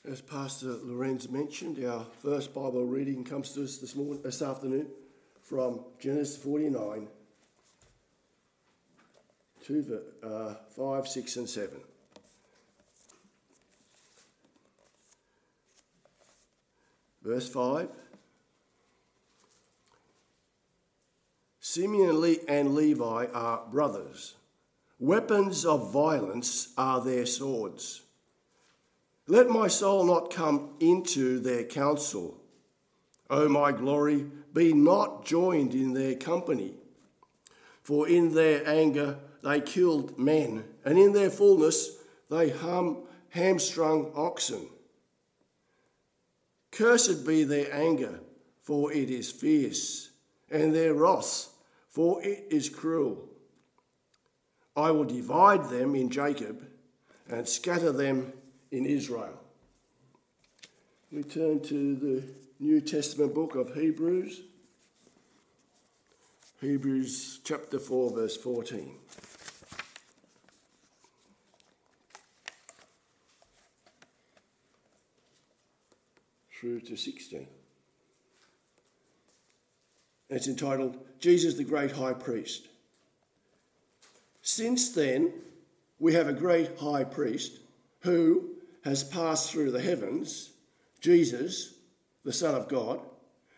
As Pastor Lorenz mentioned, our first Bible reading comes to us this afternoon from Genesis 49 to 5, 6 and 7. Verse 5. Simeon and Levi are brothers. Weapons of violence are their swords. Let my soul not come into their counsel. O my glory, be not joined in their company. For in their anger they killed men, and in their fullness they hamstrung oxen. Cursed be their anger, for it is fierce, and their wrath, for it is cruel. I will divide them in Jacob and scatter them in Israel. We turn to the New Testament book of Hebrews. Hebrews chapter 4, verse 14. Through to 16. It's entitled, Jesus the Great High Priest. Since then, we have a great high priest who has passed through the heavens, Jesus, the Son of God.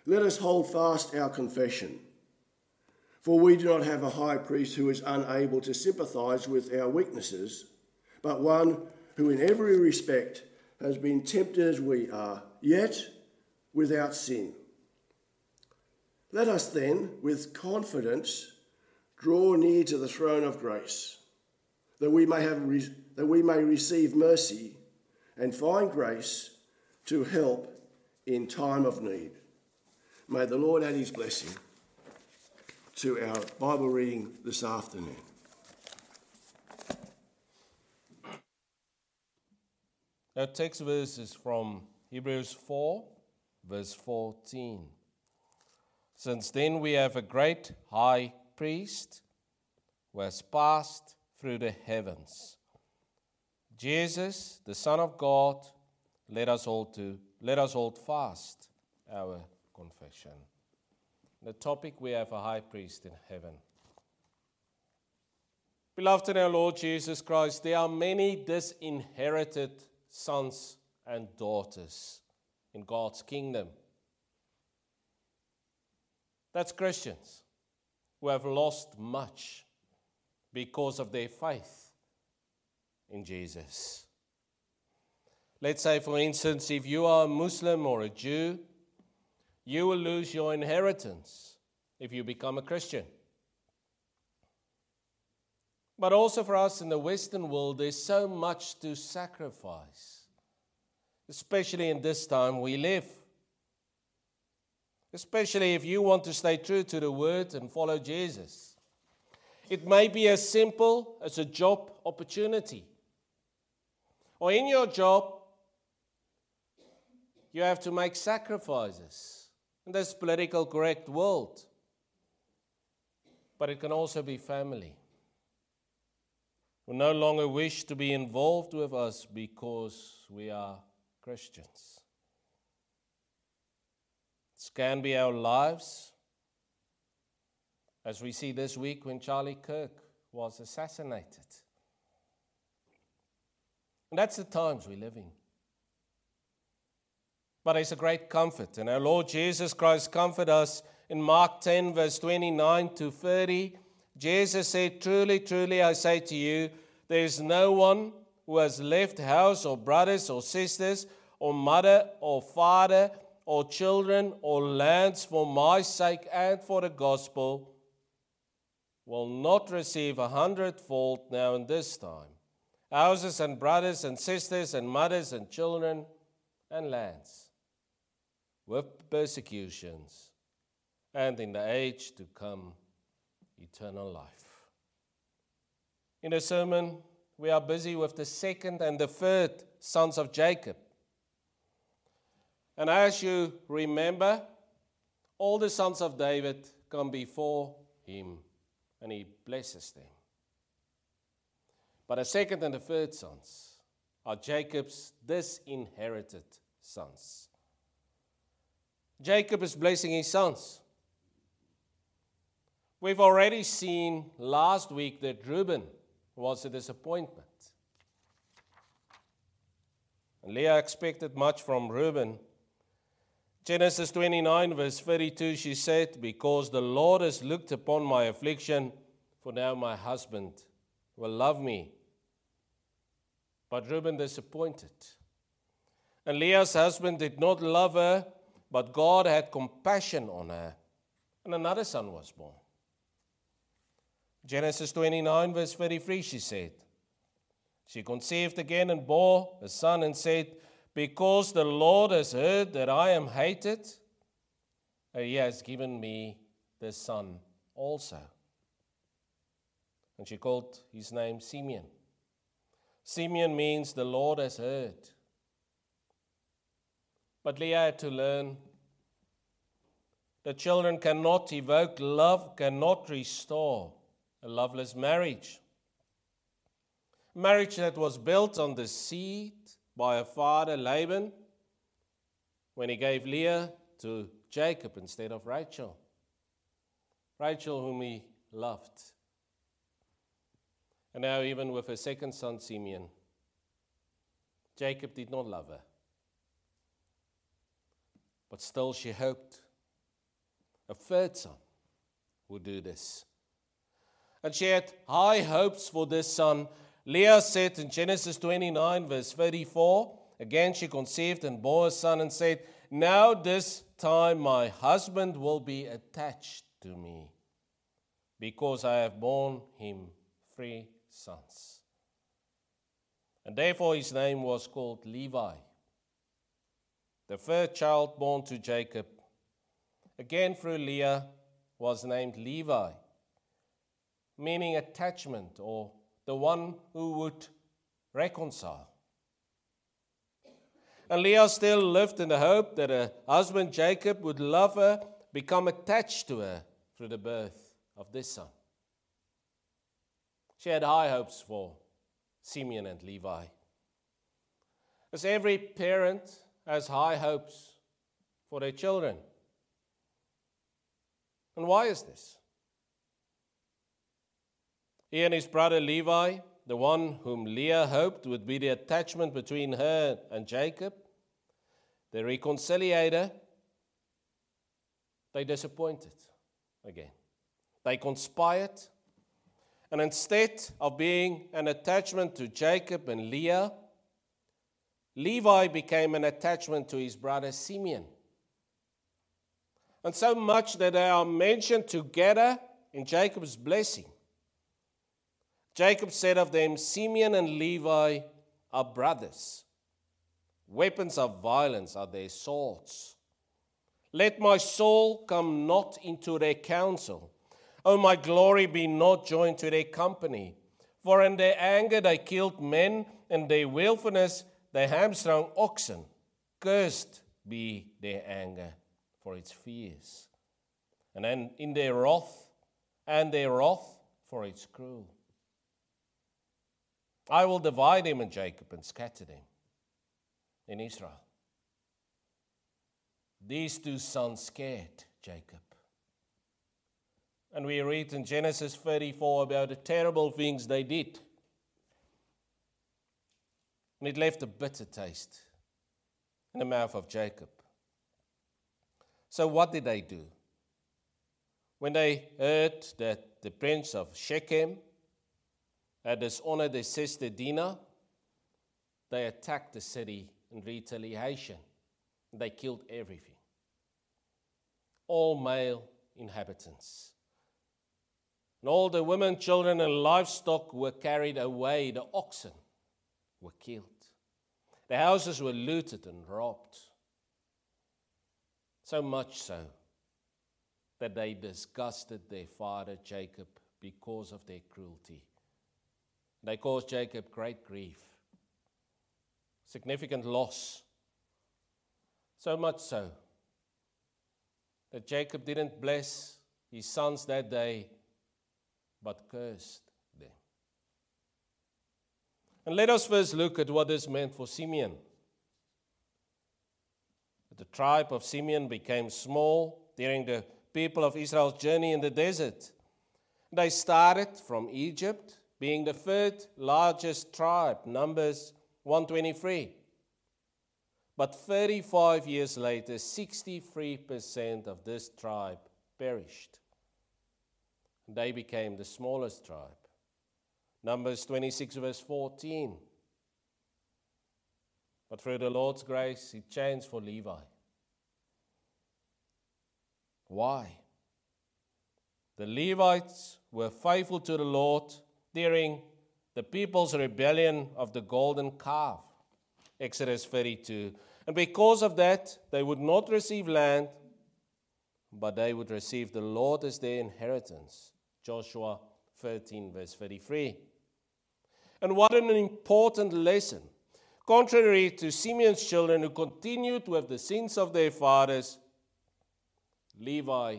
Let us hold fast our confession. For we do not have a high priest who is unable to sympathize with our weaknesses, but one who in every respect has been tempted as we are, yet without sin. Let us then, with confidence, draw near to the throne of grace, that we may receive mercy and find grace to help in time of need. May the Lord add his blessing to our Bible reading this afternoon. Our text verse is from Hebrews 4, verse 14. Since then we have a great high priest who has passed through the heavens, Jesus, the Son of God. Let us hold fast our confession. The topic, we have a high priest in heaven. Beloved in our Lord Jesus Christ, there are many disinherited sons and daughters in God's kingdom. That's Christians who have lost much because of their faith in Jesus. Let's say, for instance, if you are a Muslim or a Jew, you will lose your inheritance if you become a Christian. But also for us in the Western world, there's so much to sacrifice, especially in this time we live. Especially if you want to stay true to the Word and follow Jesus. It may be as simple as a job opportunity. Or in your job, you have to make sacrifices in this political correct world. But it can also be family, who no longer wish to be involved with us because we are Christians. This can be our lives, as we see this week when Charlie Kirk was assassinated. And that's the times we live in. But it's a great comfort, and our Lord Jesus Christ comforted us in Mark 10, verse 29 to 30. Jesus said, "Truly, truly, I say to you, there is no one who has left house or brothers or sisters or mother or father or children or lands for my sake and for the gospel will not receive 100-fold now in this time, houses and brothers and sisters and mothers and children and lands, with persecutions, and in the age to come, eternal life." In the sermon, we are busy with the second and the third sons of Jacob. And as you remember, all the sons of David come before him, and he blesses them. But the second and the third sons, are Jacob's disinherited sons. Jacob is blessing his sons. We've already seen last week that Reuben was a disappointment. And Leah expected much from Reuben. Genesis 29, verse 32, she said, "Because the Lord has looked upon my affliction, for now my husband will love me." But Reuben disappointed. And Leah's husband did not love her, but God had compassion on her, and another son was born. Genesis 29, verse 33, she said, she conceived again and bore a son and said, "Because the Lord has heard that I am hated, he has given me this son also." And she called his name Simeon. Simeon means the Lord has heard. But Leah had to learn that children cannot evoke love, cannot restore a loveless marriage. A marriage that was built on the seed by her father Laban when he gave Leah to Jacob instead of Rachel. Rachel whom he loved. And now even with her second son Simeon, Jacob did not love her. But still she hoped a third son would do this. And she had high hopes for this son. Leah said in Genesis 29, verse 34, again she conceived and bore a son and said, "Now this time my husband will be attached to me, because I have borne him 3 sons." And therefore his name was called Levi. The third child born to Jacob, again through Leah, was named Levi, meaning attachment, or the one who would reconcile. And Leah still lived in the hope that her husband Jacob would love her, become attached to her through the birth of this son. She had high hopes for Simeon and Levi. As every parent has high hopes for their children. And why is this? He and his brother Levi, the one whom Leah hoped would be the attachment between her and Jacob, the reconciliator, they disappointed again. They conspired, and instead of being an attachment to Jacob and Leah, Levi became an attachment to his brother Simeon. And so much that they are mentioned together in Jacob's blessing. Jacob said of them, "Simeon and Levi are brothers. Weapons of violence are their swords. Let my soul come not into their counsel. O my glory, be not joined to their company. For in their anger they killed men, and their willfulness they hamstrung oxen. Cursed be their anger, for its fears. And then in their wrath, for its cruel. I will divide him in Jacob and scatter them in Israel." These 2 sons scared Jacob. And we read in Genesis 34 about the terrible things they did. And it left a bitter taste in the mouth of Jacob. So what did they do? When they heard that the prince of Shechem had dishonored their sister Dinah, they attacked the city in retaliation. They killed everything. All male inhabitants. And all the women, children, and livestock were carried away. The oxen were killed. The houses were looted and robbed. So much so that they disgusted their father Jacob because of their cruelty. They caused Jacob great grief, significant loss. So much so that Jacob didn't bless his sons that day, but cursed them. And let us first look at what this meant for Simeon. The tribe of Simeon became small during the people of Israel's journey in the desert. They started from Egypt, being the third largest tribe, Numbers 123. But 35 years later, 63% of this tribe perished. They became the smallest tribe. Numbers 26 verse 14. But through the Lord's grace, it changed for Levi. Why? The Levites were faithful to the Lord during the people's rebellion of the golden calf, Exodus 32. And because of that, they would not receive land, but they would receive the Lord as their inheritance, Joshua 13 verse 33. And what an important lesson. Contrary to Simeon's children who continued with the sins of their fathers, Levi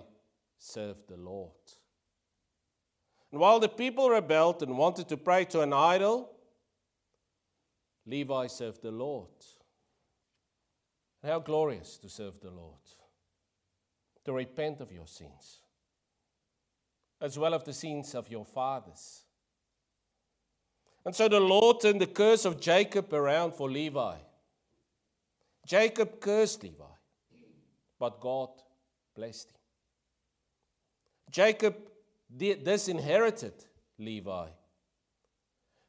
served the Lord. And while the people rebelled and wanted to pray to an idol, Levi served the Lord. And how glorious to serve the Lord, to repent of your sins, as well as the sins of your fathers. And so the Lord turned the curse of Jacob around for Levi. Jacob cursed Levi, but God blessed him. Jacob disinherited Levi,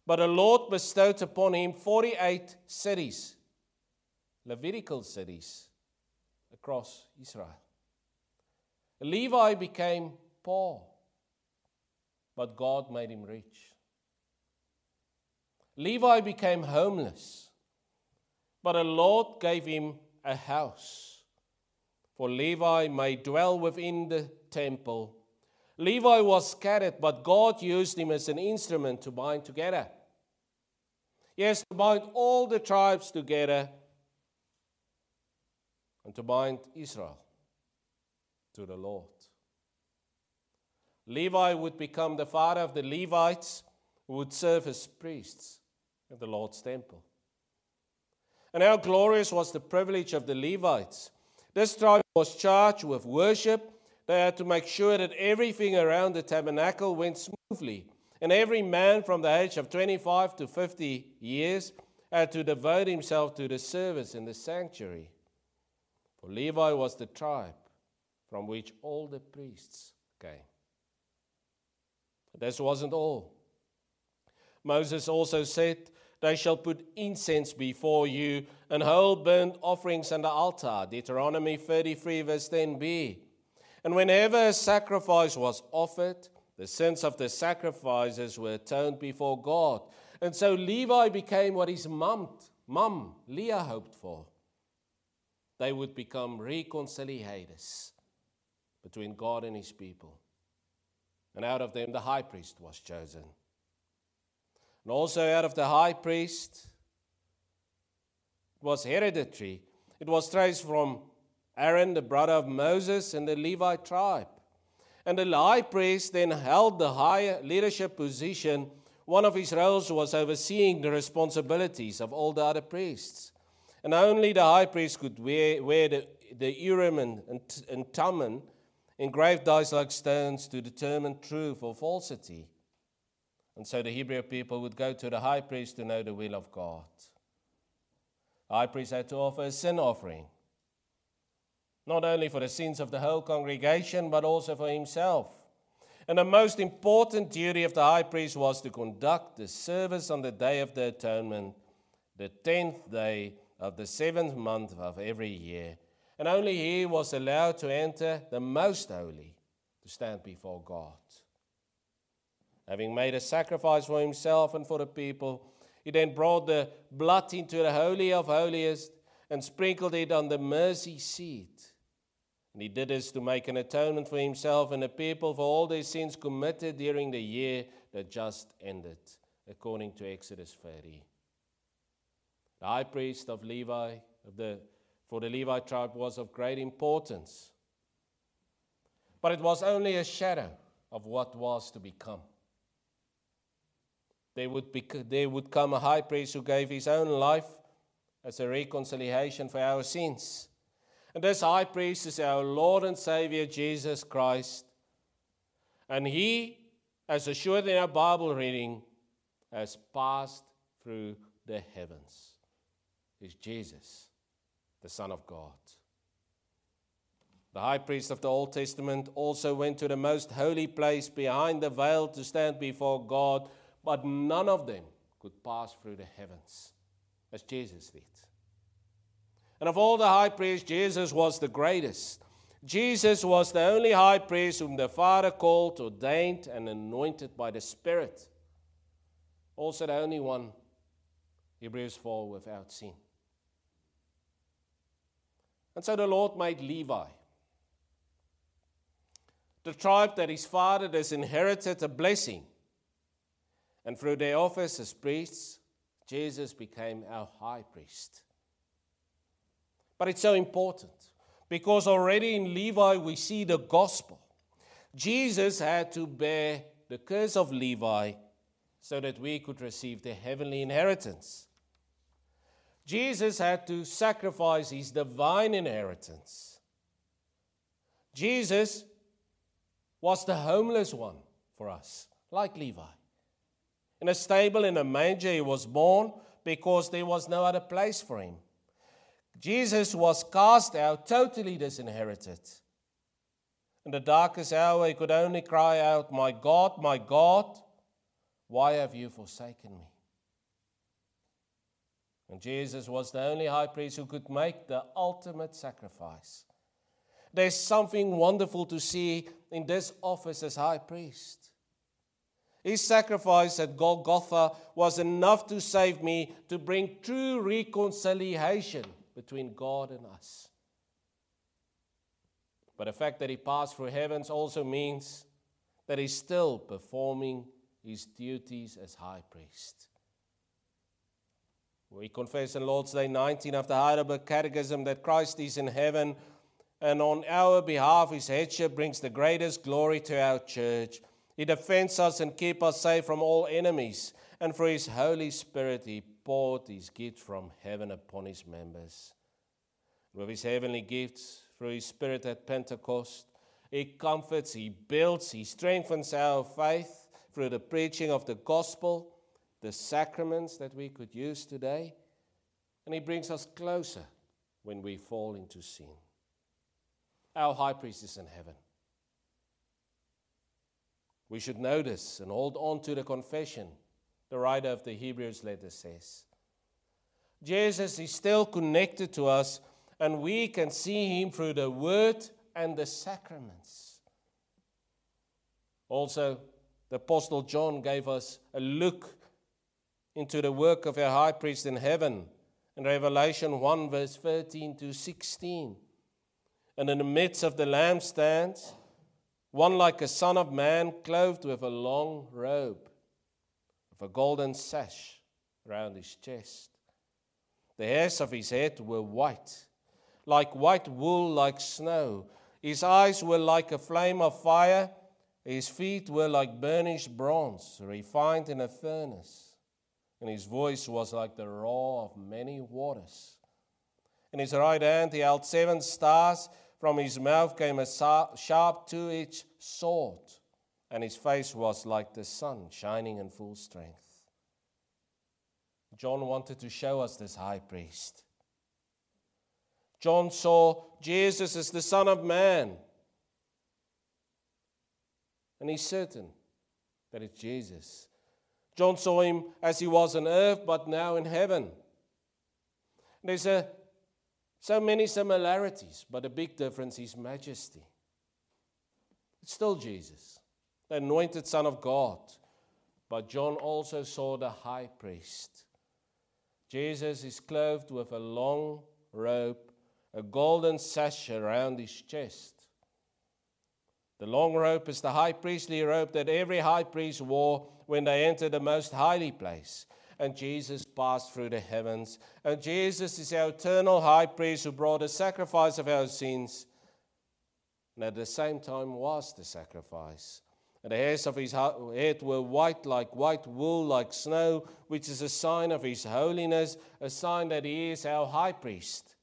but the Lord bestowed upon him 48 cities, Levitical cities, across Israel. Levi became poor, but God made him rich. Levi became homeless, but the Lord gave him a house. For Levi may dwell within the temple. Levi was scattered, but God used him as an instrument to bind together. Yes, to bind all the tribes together and to bind Israel to the Lord. Levi would become the father of the Levites who would serve as priests in the Lord's temple. And how glorious was the privilege of the Levites. This tribe was charged with worship. They had to make sure that everything around the tabernacle went smoothly. And every man from the age of 25 to 50 years had to devote himself to the service in the sanctuary. For Levi was the tribe from which all the priests came. But this wasn't all. Moses also said, "They shall put incense before you and whole burnt offerings on the altar." Deuteronomy 33 verse 10b. And whenever a sacrifice was offered, the sins of the sacrifices were atoned before God. And so Levi became what his mum, Leah, hoped for. They would become reconciliators between God and his people. And out of them the high priest was chosen. And also out of the high priest, it was hereditary. It was traced from Aaron, the brother of Moses, and the Levite tribe. And the high priest then held the higher leadership position. One of his roles was overseeing the responsibilities of all the other priests. And only the high priest could wear the Urim and Thummim, engraved dice-like stones to determine truth or falsity. And so the Hebrew people would go to the high priest to know the will of God. The high priest had to offer a sin offering, not only for the sins of the whole congregation, but also for himself. And the most important duty of the high priest was to conduct the service on the Day of the Atonement, the 10th day of the 7th month of every year. And only he was allowed to enter the most holy, to stand before God. Having made a sacrifice for himself and for the people, he then brought the blood into the Holy of Holiest and sprinkled it on the mercy seat. And he did this to make an atonement for himself and the people for all their sins committed during the year that just ended, according to Exodus 30. The high priest of Levi, for the Levite tribe, was of great importance. But it was only a shadow of what was to become. there would come a high priest who gave his own life as a reconciliation for our sins. And this high priest is our Lord and Savior, Jesus Christ. And he, as assured in our Bible reading, has passed through the heavens. Is Jesus, the Son of God. The high priest of the Old Testament also went to the most holy place behind the veil to stand before God, but none of them could pass through the heavens, as Jesus did. And of all the high priests, Jesus was the greatest. Jesus was the only high priest whom the Father called, ordained, and anointed by the Spirit. Also the only one, Hebrews 4, without sin. And so the Lord made Levi, the tribe that his father has inherited, a blessing. And through their office as priests, Jesus became our high priest. But it's so important because already in Levi we see the gospel. Jesus had to bear the curse of Levi so that we could receive the heavenly inheritance. Jesus had to sacrifice his divine inheritance. Jesus was the homeless one for us, like Levi. In a stable in a manger he was born because there was no other place for him. Jesus was cast out, totally disinherited. In the darkest hour he could only cry out, my God, why have you forsaken me? And Jesus was the only high priest who could make the ultimate sacrifice. There's something wonderful to see in this office as high priest. His sacrifice at Golgotha was enough to save me, to bring true reconciliation between God and us. But the fact that he passed through heavens also means that he's still performing his duties as high priest. We confess on Lord's Day 19 of the Heidelberg Catechism that Christ is in heaven, and on our behalf his headship brings the greatest glory to our church. He defends us and keeps us safe from all enemies, and through his Holy Spirit he poured his gift from heaven upon his members. With his heavenly gifts, through his Spirit at Pentecost, he comforts, he builds, he strengthens our faith through the preaching of the gospel, the sacraments that we could use today, and he brings us closer when we fall into sin. Our high priest is in heaven. We should know this and hold on to the confession the writer of the Hebrews letter says. Jesus is still connected to us, and we can see him through the word and the sacraments. Also, the Apostle John gave us a look into the work of our high priest in heaven in Revelation 1 verse 13 to 16. And in the midst of the lampstands, one like a son of man, clothed with a long robe, with a golden sash round his chest. The hairs of his head were white, like white wool, like snow. His eyes were like a flame of fire. His feet were like burnished bronze, refined in a furnace. And his voice was like the roar of many waters. In his right hand he held 7 stars. From his mouth came a sharp two-edged sword, and his face was like the sun, shining in full strength. John wanted to show us this high priest. John saw Jesus as the Son of Man, and he's certain that it's Jesus. John saw him as he was on earth, but now in heaven. There's so many similarities, but the big difference is majesty. It's still Jesus, the anointed Son of God. But John also saw the high priest. Jesus is clothed with a long robe, a golden sash around his chest. The long robe is the high priestly robe that every high priest wore when they entered the most holy place. And Jesus passed through the heavens. And Jesus is our eternal high priest who brought a sacrifice of our sins, and at the same time was the sacrifice. And the hairs of his head were white like white wool, like snow, which is a sign of his holiness, a sign that he is our high priest.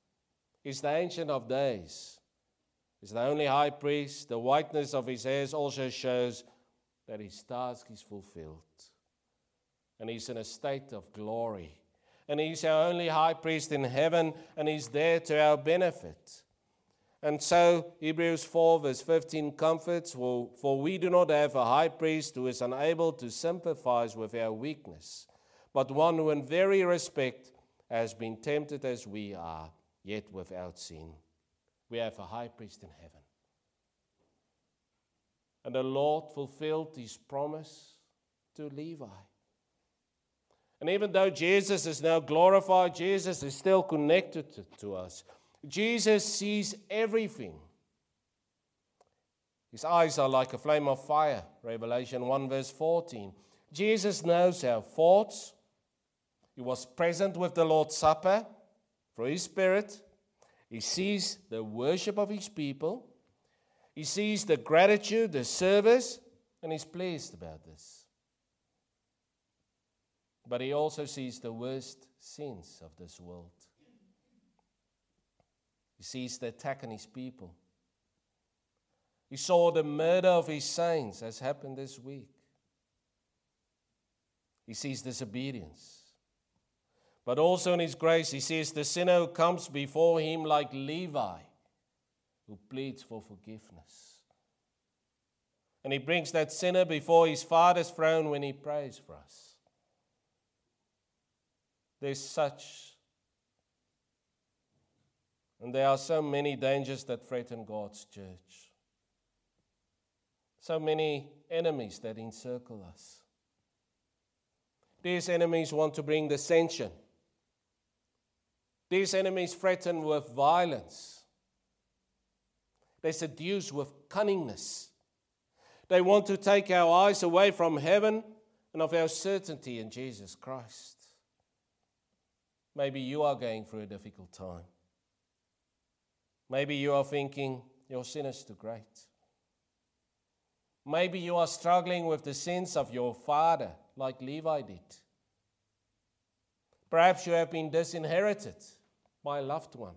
He's the Ancient of Days. He's the only high priest. The whiteness of his hairs also shows that his task is fulfilled. And he's in a state of glory. And he's our only high priest in heaven, and he's there to our benefit. And so Hebrews 4 verse 15 comforts, for we do not have a high priest who is unable to sympathize with our weakness, but one who in very respect has been tempted as we are, yet without sin. We have a high priest in heaven. And the Lord fulfilled his promise to Levi. And even though Jesus is now glorified, Jesus is still connected to us. Jesus sees everything. His eyes are like a flame of fire, Revelation 1 verse 14. Jesus knows our thoughts. He was present with the Lord's Supper through his Spirit. He sees the worship of his people. He sees the gratitude, the service, and he's pleased about this. But he also sees the worst sins of this world. He sees the attack on his people. He saw the murder of his saints, as happened this week. He sees disobedience. But also in his grace, he sees the sinner who comes before him like Levi, who pleads for forgiveness. And he brings that sinner before his Father's throne when he prays for us. There are so many dangers that threaten God's church. So many enemies that encircle us. These enemies want to bring dissension. These enemies threaten with violence. They seduce with cunningness. They want to take our eyes away from heaven and of our certainty in Jesus Christ. Maybe you are going through a difficult time. Maybe you are thinking your sin is too great. Maybe you are struggling with the sins of your father, like Levi did. Perhaps you have been disinherited by a loved one.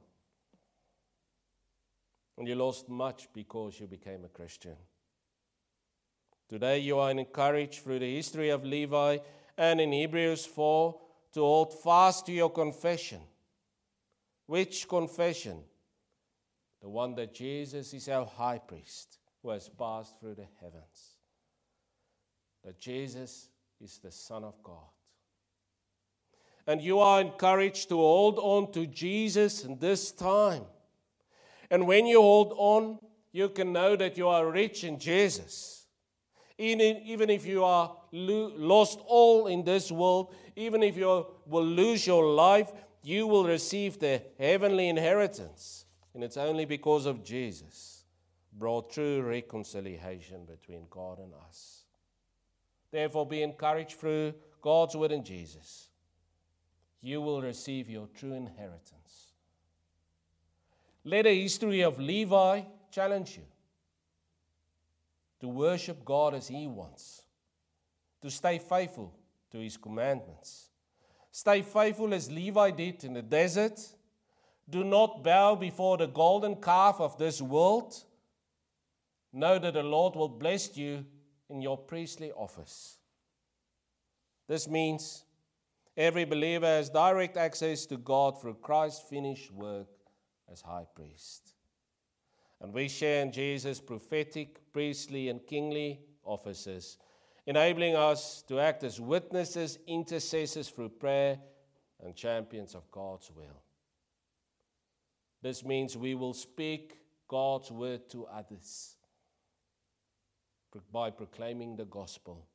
And you lost much because you became a Christian. Today you are encouraged through the history of Levi and in Hebrews 4 to hold fast to your confession. Which confession? The one that Jesus is our high priest who has passed through the heavens. That Jesus is the Son of God. And you are encouraged to hold on to Jesus in this time. And when you hold on, you can know that you are rich in Jesus. Even if you are lost all in this world, even if you will lose your life, you will receive the heavenly inheritance. And it's only because of Jesus brought true reconciliation between God and us. Therefore, be encouraged through God's word in Jesus. You will receive your true inheritance. Let the history of Levi challenge you to worship God as he wants, to stay faithful to his commandments. Stay faithful as Levi did in the desert. Do not bow before the golden calf of this world. Know that the Lord will bless you in your priestly office. This means every believer has direct access to God through Christ's finished work as high priest. And we share in Jesus' prophetic, priestly, and kingly offices, enabling us to act as witnesses, intercessors through prayer, and champions of God's will. This means we will speak God's word to others by proclaiming the gospel.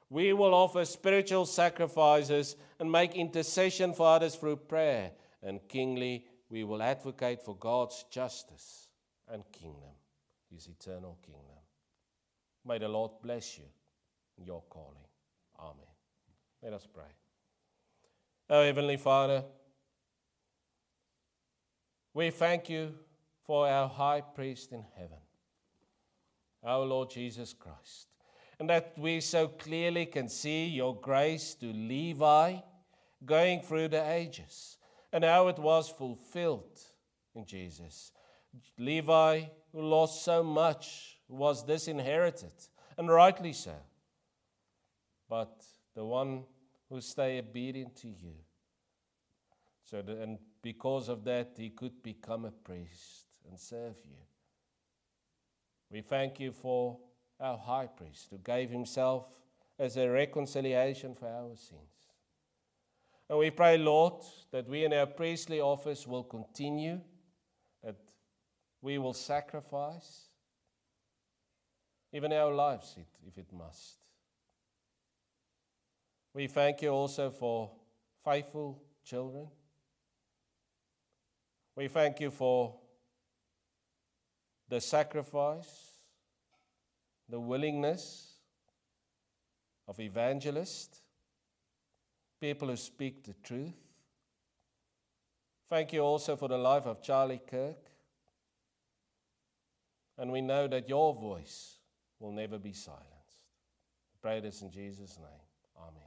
We will offer spiritual sacrifices and make intercession for others through prayer. And kingly, we will advocate for God's justice and kingdom, his eternal kingdom. May the Lord bless you in your calling. Amen. Let us pray. Our Heavenly Father, we thank you for our high priest in heaven, our Lord Jesus Christ. and that we so clearly can see your grace to Levi going through the ages, and how it was fulfilled in Jesus. Levi, who lost so much, was disinherited, and rightly so. But the one who stayed obedient to you, and because of that, he could become a priest and serve you. We thank you for our high priest who gave himself as a reconciliation for our sins. And we pray, Lord, that we in our priestly office will continue, that we will sacrifice even our lives if it must. We thank you also for faithful children. We thank you for the sacrifice, the willingness of evangelists, people who speak the truth. Thank you also for the life of Charlie Kirk. And we know that your voice will never be silenced. We pray this in Jesus' name. Amen.